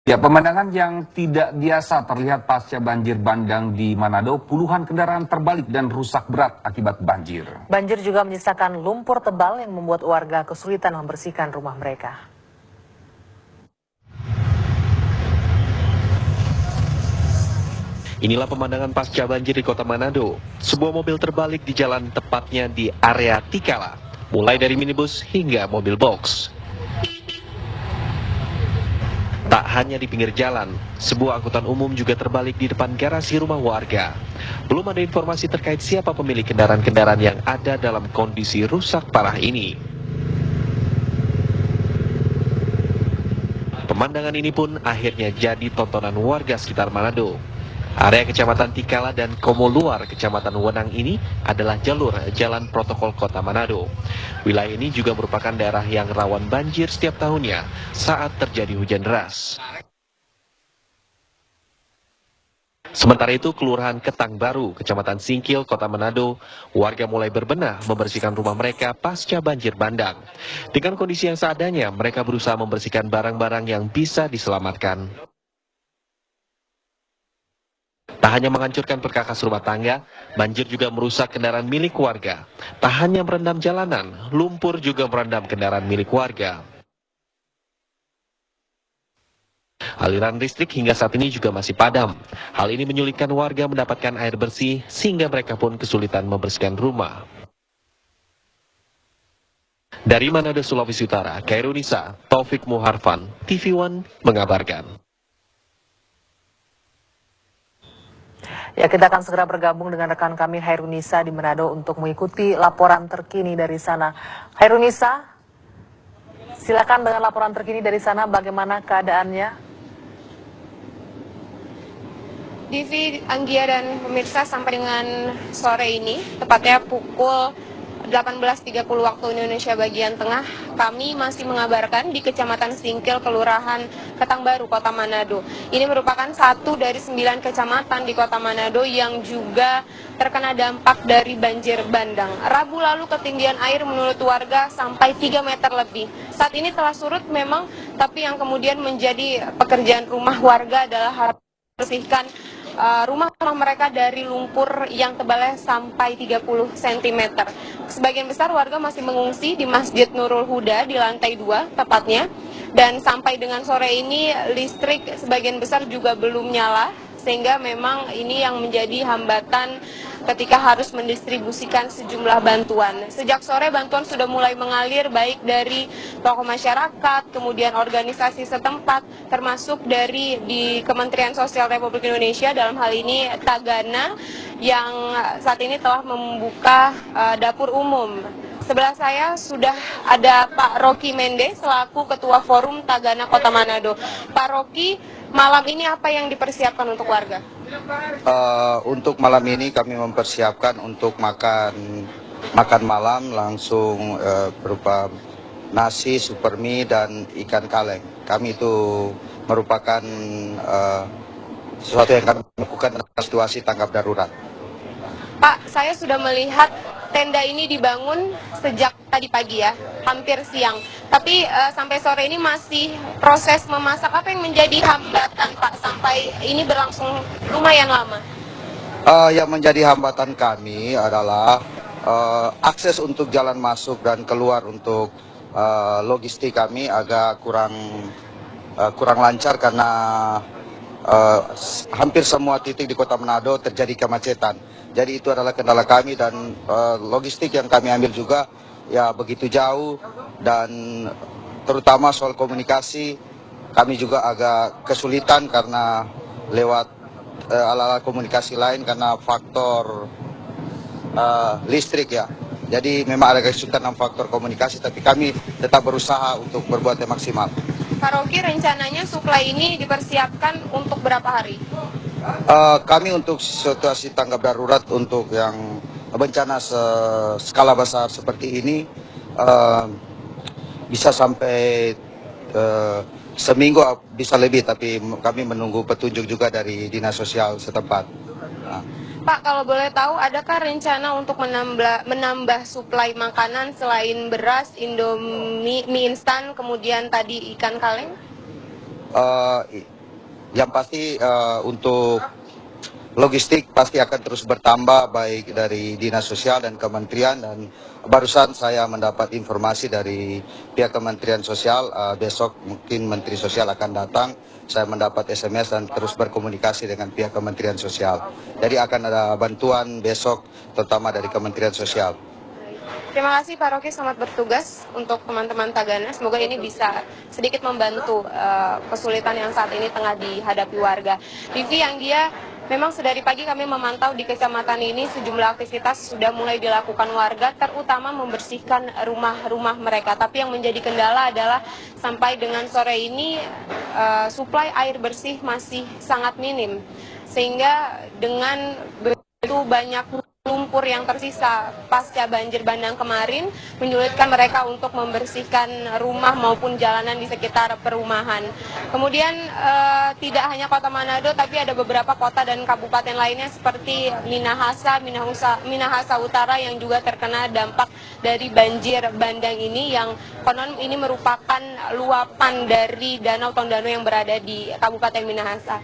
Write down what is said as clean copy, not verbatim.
Ya, pemandangan yang tidak biasa terlihat pasca banjir bandang di Manado. Puluhan kendaraan terbalik dan rusak berat akibat banjir. Banjir juga menyisakan lumpur tebal yang membuat warga kesulitan membersihkan rumah mereka. Inilah pemandangan pasca banjir di kota Manado. Sebuah mobil terbalik di jalan, tepatnya di area Tikala, mulai dari minibus hingga mobil box. Tak hanya di pinggir jalan, sebuah angkutan umum juga terbalik di depan garasi rumah warga. Belum ada informasi terkait siapa pemilik kendaraan-kendaraan yang ada dalam kondisi rusak parah ini. Pemandangan ini pun akhirnya jadi tontonan warga sekitar Manado. Area Kecamatan Tikala dan Komo Luar Kecamatan Wenang ini adalah jalur jalan protokol kota Manado. Wilayah ini juga merupakan daerah yang rawan banjir setiap tahunnya saat terjadi hujan deras. Sementara itu, Kelurahan Ketang Baru, Kecamatan Singkil, Kota Manado, warga mulai berbenah membersihkan rumah mereka pasca banjir bandang. Dengan kondisi yang seadanya, mereka berusaha membersihkan barang-barang yang bisa diselamatkan. Tak hanya menghancurkan perkakas rumah tangga, banjir juga merusak kendaraan milik warga. Tak hanya merendam jalanan, lumpur juga merendam kendaraan milik warga. Aliran listrik hingga saat ini juga masih padam. Hal ini menyulitkan warga mendapatkan air bersih sehingga mereka pun kesulitan membersihkan rumah. Dari Manado, Sulawesi Utara, Kairunisa, Taufik Muharfan, TV One mengabarkan. Ya, kita akan segera bergabung dengan rekan kami Hairunisa di Manado untuk mengikuti laporan terkini dari sana. Hairunisa, silakan dengan laporan terkini dari sana, bagaimana keadaannya? Divi, Anggia, dan pemirsa, sampai dengan sore ini, tepatnya pukul 18.30 waktu Indonesia bagian tengah, kami masih mengabarkan di Kecamatan Singkil, Kelurahan Ketang Baru, Kota Manado. Ini merupakan satu dari 9 kecamatan di Kota Manado yang juga terkena dampak dari banjir bandang. Rabu lalu ketinggian air menurut warga sampai 3 meter lebih. Saat ini telah surut memang, tapi yang kemudian menjadi pekerjaan rumah warga adalah harus membersihkan rumah-rumah mereka dari lumpur yang tebalnya sampai 30 cm. Sebagian besar warga masih mengungsi di Masjid Nurul Huda di lantai 2 tepatnya. Dan sampai dengan sore ini listrik sebagian besar juga belum nyala, sehingga memang ini yang menjadi hambatan ketika harus mendistribusikan sejumlah bantuan. Sejak sore bantuan sudah mulai mengalir baik dari tokoh masyarakat, kemudian organisasi setempat, termasuk dari di Kementerian Sosial Republik Indonesia, dalam hal ini Tagana, yang saat ini telah membuka dapur umum. Sebelah saya sudah ada Pak Rocky Mende selaku Ketua Forum Tagana Kota Manado. Pak Rocky, malam ini apa yang dipersiapkan untuk warga? Untuk malam ini kami mempersiapkan untuk makan malam langsung berupa nasi, super mie, dan ikan kaleng. Kami itu merupakan sesuatu yang kami lakukan dalam situasi tanggap darurat. Pak, saya sudah melihat tenda ini dibangun sejak tadi pagi ya, hampir siang. Tapi sampai sore ini masih proses memasak. Apa yang menjadi hambatan Pak sampai ini berlangsung lumayan lama? Yang menjadi hambatan kami adalah akses untuk jalan masuk dan keluar untuk logistik kami agak kurang lancar karena hampir semua titik di Kota Manado terjadi kemacetan. Jadi itu adalah kendala kami, dan logistik yang kami ambil juga ya begitu jauh, dan terutama soal komunikasi kami juga agak kesulitan karena lewat alat-alat komunikasi lain karena faktor listrik ya. Jadi memang ada kesulitan dalam faktor komunikasi, tapi kami tetap berusaha untuk berbuat yang maksimal. Pak Rocky, rencananya suplai ini dipersiapkan untuk berapa hari? Kami untuk situasi tanggap darurat untuk yang bencana skala besar seperti ini bisa sampai seminggu, bisa lebih, tapi kami menunggu petunjuk juga dari dinas sosial setempat. Pak, kalau boleh tahu, adakah rencana untuk menambah suplai makanan selain beras, Indomie, mie instan, kemudian tadi ikan kaleng? Yang pasti untuk logistik pasti akan terus bertambah baik dari Dinas Sosial dan Kementerian, dan barusan saya mendapat informasi dari pihak Kementerian Sosial, besok mungkin Menteri Sosial akan datang. Saya mendapat SMS dan terus berkomunikasi dengan pihak Kementerian Sosial. Jadi akan ada bantuan besok terutama dari Kementerian Sosial. Terima kasih Pak Rocky, selamat bertugas untuk teman-teman Tagana. Semoga ini bisa sedikit membantu kesulitan yang saat ini tengah dihadapi warga. Vivi, Anggia, memang sedari pagi kami memantau di kecamatan ini sejumlah aktivitas sudah mulai dilakukan warga, terutama membersihkan rumah-rumah mereka. Tapi yang menjadi kendala adalah sampai dengan sore ini suplai air bersih masih sangat minim. Sehingga dengan begitu banyak lumpur yang tersisa pasca banjir bandang kemarin menyulitkan mereka untuk membersihkan rumah maupun jalanan di sekitar perumahan. Kemudian tidak hanya Kota Manado, tapi ada beberapa kota dan kabupaten lainnya seperti Minahasa Utara yang juga terkena dampak dari banjir bandang ini, yang konon ini merupakan luapan dari Danau Tondano yang berada di Kabupaten Minahasa.